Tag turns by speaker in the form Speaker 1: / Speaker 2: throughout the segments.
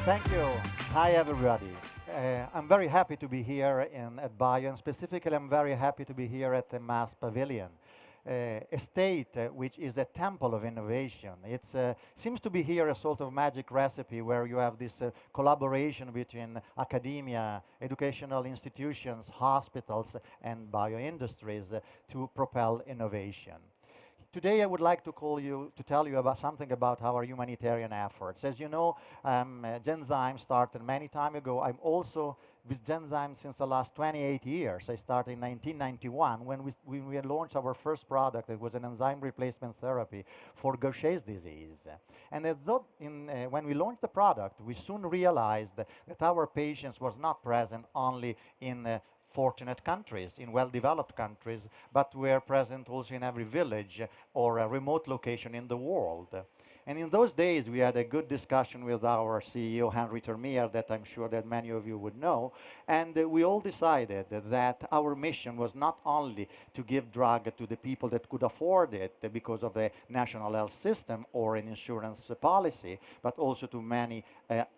Speaker 1: Thank you. Hi, everybody. I'm very happy to be here at Bio, and specifically, I'm very happy to be here at the Mass Pavilion, a state which is a temple of innovation. It seems to be here a sort of magic recipe where you have this collaboration between academia, educational institutions, hospitals, and bioindustries to propel innovation. Today, I would like to tell you about something about our humanitarian efforts. As you know, Genzyme started many time ago. I'm also with Genzyme since the last 28 years. I started in 1991 when we launched our first product. It was an enzyme replacement therapy for Gaucher's disease. And when we launched the product, we soon realized that our patients was not present only in fortunate countries, in well-developed countries, but were present also in every village or a remote location in the world. And in those days, we had a good discussion with our CEO, Henry Termier, that I'm sure that many of you would know. And we all decided that our mission was not only to give drug to the people that could afford it because of the national health system or an insurance policy, but also to many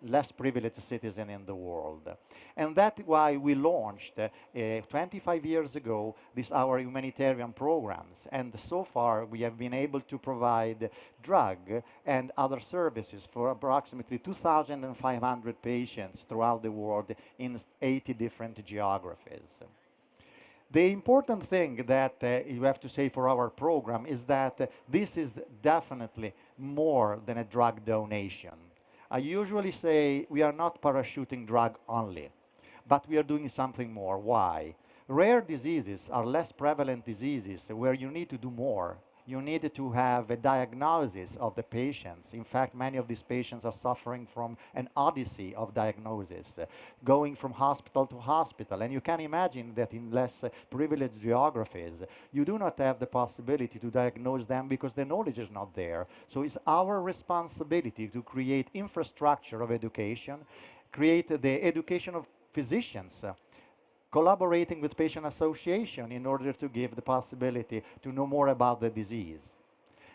Speaker 1: less privileged citizens in the world. And that's why we launched 25 years ago our humanitarian programs. And so far, we have been able to provide drug and other services for approximately 2,500 patients throughout the world in 80 different geographies. The important thing that you have to say for our program is that this is definitely more than a drug donation. I usually say we are not parachuting drug only, but we are doing something more. Why? Rare diseases are less prevalent diseases where you need to do more. You need to have a diagnosis of the patients. In fact, many of these patients are suffering from an odyssey of diagnosis, going from hospital to hospital. And you can imagine that in less privileged geographies, you do not have the possibility to diagnose them because the knowledge is not there. So it's our responsibility to create infrastructure of education, create the education of physicians, collaborating with patient association in order to give the possibility to know more about the disease.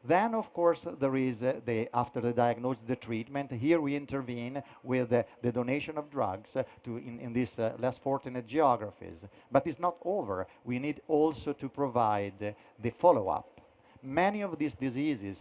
Speaker 1: Then, of course, there is after the diagnosis, the treatment. Here we intervene with the donation of drugs in these less fortunate geographies. But it's not over. We need also to provide the follow-up. Many of these diseases,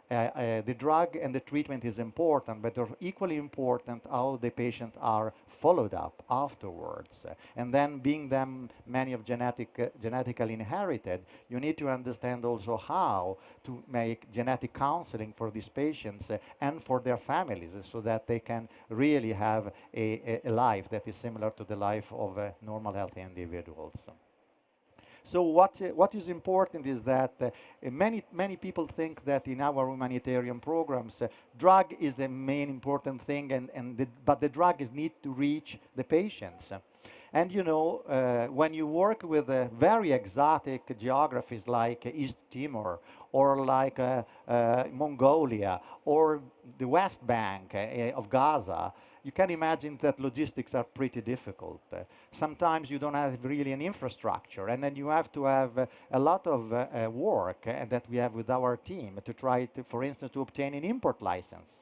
Speaker 1: the drug and the treatment is important, but they're equally important how the patients are followed up afterwards. And then being them many of genetically inherited, you need to understand also how to make genetic counseling for these patients and for their families so that they can really have a life that is similar to the life of normal healthy individuals. So what is important is that many people think that in our humanitarian programs, drug is a main important thing, but the drug is need to reach the patients. And you know, when you work with very exotic geographies like East Timor or like Mongolia or the West Bank of Gaza, you can imagine that logistics are pretty difficult. Sometimes you don't have really an infrastructure, and then you have to have a lot of work that we have with our team to try to, for instance, to obtain an import license.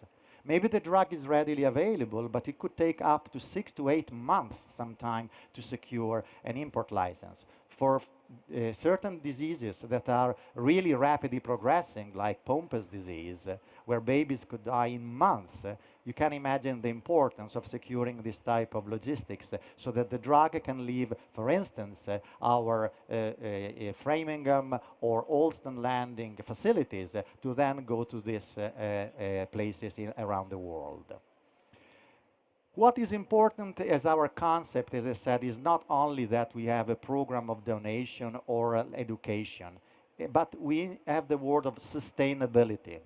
Speaker 1: Maybe the drug is readily available, but it could take up to 6 to 8 months sometime to secure an import license. For certain diseases that are really rapidly progressing, like Pompe's disease, where babies could die in months, you can imagine the importance of securing this type of logistics so that the drug can leave, for instance, our Framingham or Alston landing facilities to then go to these places around the world. What is important as our concept, as I said, is not only that we have a program of donation or education, but we have the word of sustainability.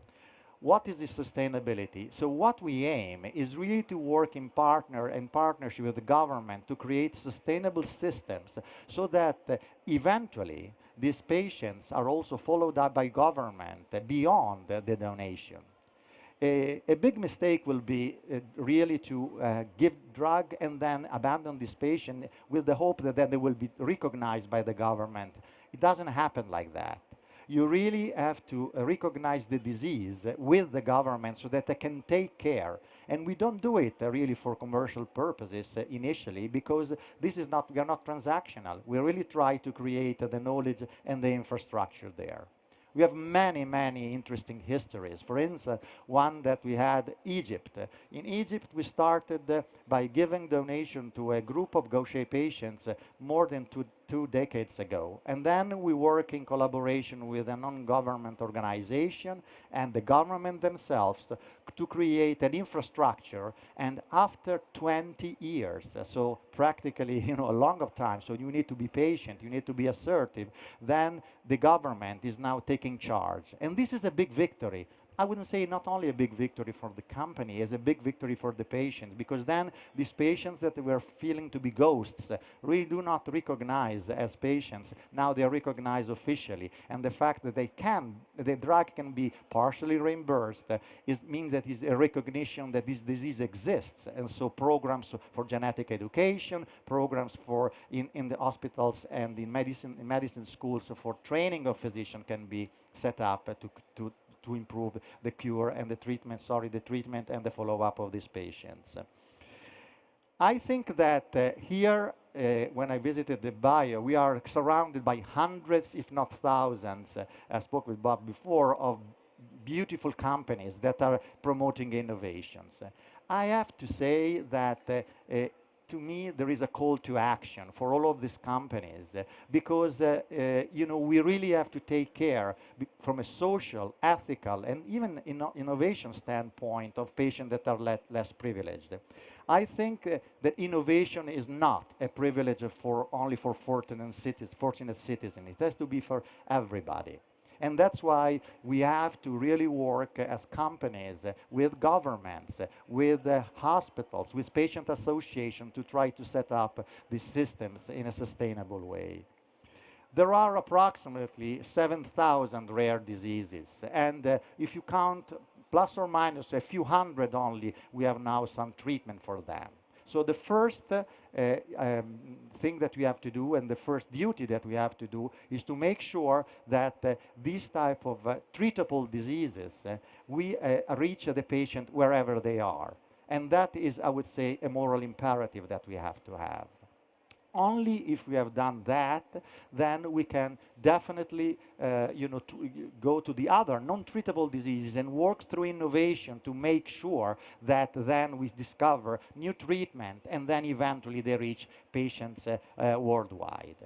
Speaker 1: What is the sustainability? So what we aim is really to work in partnership with the government to create sustainable systems so that eventually these patients are also followed up by government beyond the donation. A big mistake will be really to give drug and then abandon this patient with the hope that then they will be recognized by the government. It doesn't happen like that. you really have to recognize the disease with the government so that they can take care. And we don't do it really for commercial purposes initially, because this is not, we are not transactional. We really try to create the knowledge and the infrastructure there. We have many, many interesting histories. For instance, one that we had Egypt. In Egypt, we started by giving donation to a group of Gaucher patients more than two decades ago. And then we work in collaboration with a non-government organization and the government themselves to create an infrastructure. And after 20 years, so practically, a long of time, so you need to be patient, you need to be assertive, then the government is now taking charge. And this is a big victory. I wouldn't say not only a big victory for the company, it's a big victory for the patients, because then these patients that were feeling to be ghosts really do not recognize as patients. Now they are recognized officially. And the fact that the drug can be partially reimbursed means that is a recognition that this disease exists. And so programs for genetic education, programs for in the hospitals and in medicine schools for training of physicians can be set up to improve the cure and the treatment, the treatment and the follow-up of these patients. I think that here, when I visited the bio, we are surrounded by hundreds, if not thousands, I spoke with Bob before, of beautiful companies that are promoting innovations. I have to say that to me, there is a call to action for all of these companies because, we really have to take care from a social, ethical, and even innovation standpoint of patients that are less privileged. I think that innovation is not a privilege only for fortunate citizens. It has to be for everybody. And that's why we have to really work as companies with governments, with hospitals, with patient associations to try to set up these systems in a sustainable way. There are approximately 7,000 rare diseases, and if you count plus or minus a few hundred only, we have now some treatment for them. So the first thing that we have to do and the first duty that we have to do is to make sure that these type of treatable diseases, we reach the patient wherever they are. And that is, I would say, a moral imperative that we have to have. Only if we have done that, then we can definitely go to the other non-treatable diseases and work through innovation to make sure that then we discover new treatment and then eventually they reach patients worldwide.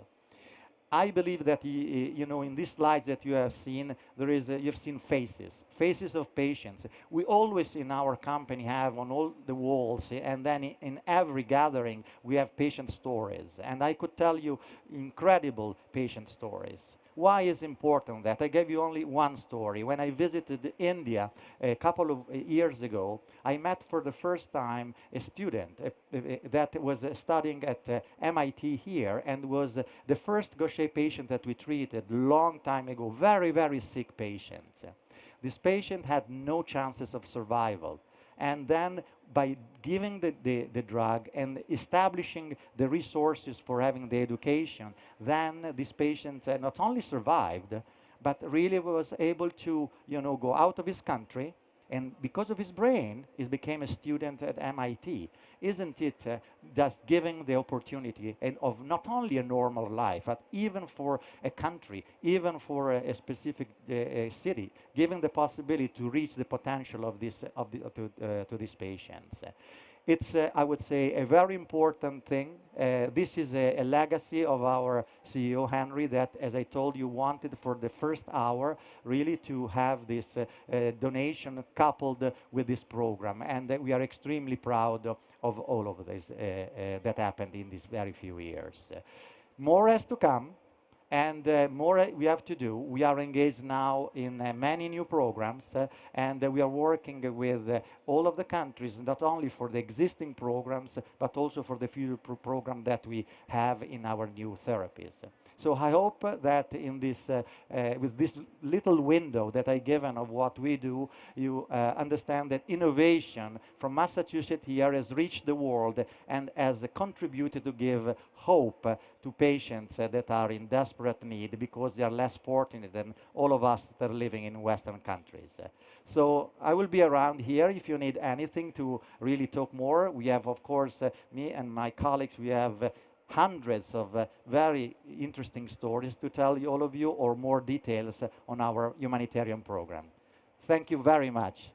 Speaker 1: I believe that in these slides that you have seen, you've seen faces of patients. We always in our company have on all the walls, and then in every gathering we have patient stories, and I could tell you incredible patient stories. Why is important that? I gave you only one story. When I visited India a couple of years ago, I met for the first time a student that was studying at MIT here and was the first Gaucher patient that we treated long time ago, very, very sick patient. This patient had no chances of survival. And then by giving the drug and establishing the resources for having the education, then this patient not only survived, but really was able to go out of his country, and because of his brain, he became a student at MIT. Isn't it just giving the opportunity of not only a normal life, but even for a country, even for a specific city, giving the possibility to reach the potential of to these patients. It's, I would say, a very important thing. This is a legacy of our CEO, Henry, that, as I told you, wanted for the first hour really to have this donation coupled with this program. And we are extremely proud of all of this that happened in these very few years. More has to come. And more we have to do. We are engaged now in many new programs, and we are working with all of the countries, not only for the existing programs, but also for the future program that we have in our new therapies. So I hope that in this, with this little window that I given of what we do, you understand that innovation from Massachusetts here has reached the world and has contributed to give hope to patients that are in desperate need because they are less fortunate than all of us that are living in Western countries. So I will be around here if you need anything to really talk more. We have, of course, me and my colleagues, we have hundreds of very interesting stories to tell you, all of you, or more details on our humanitarian program. Thank you very much.